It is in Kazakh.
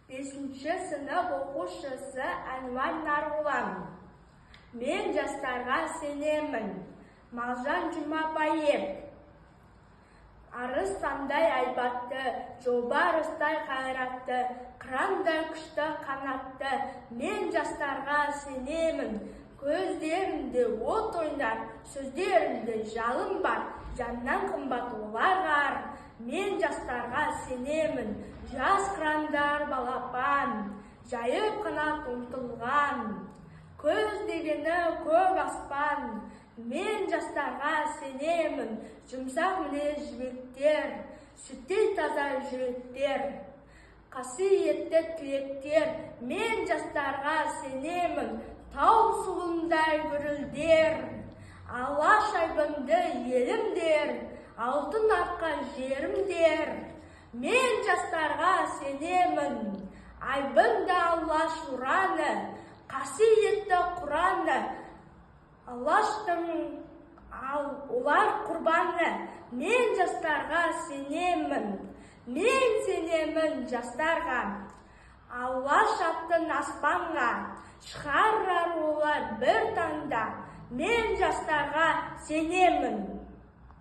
5-ші сынып оқушысы Әнуар Нарғұлан. Мен жастарға сенемін. Мағжан Жұмабаев. Арыс сандай айбатты, жолбарыстай қайратты, қырандай күшті қанатты. Мен жастарға сенемін. Көздерінде от ойнар, сөздерінде жалын бар, жаннан қымбат олар. Мен жастарға сенемін. Жас қырандар балапан, жайып қанат ұмтылған. Көз дегені көк аспан. Мен жастарға сенемін. Жұмсақ мінез жібектер, сүттей таза жүректер, қасиетті тілектер. Мен жастарға сенемін. Тау суындай гүрілдер, алаш айбынды елімдер, алтын арқа жерімдер. Мен жастарға сенемін. Айбынды алаш ұраны, қасиетті құраны, алаштың олар құрбаны. Мен жастарға сенемін. Мен сенемін жастарға. Алаш аттың аспанға шығарар олар бір таңда. Мен жастарға сенемін.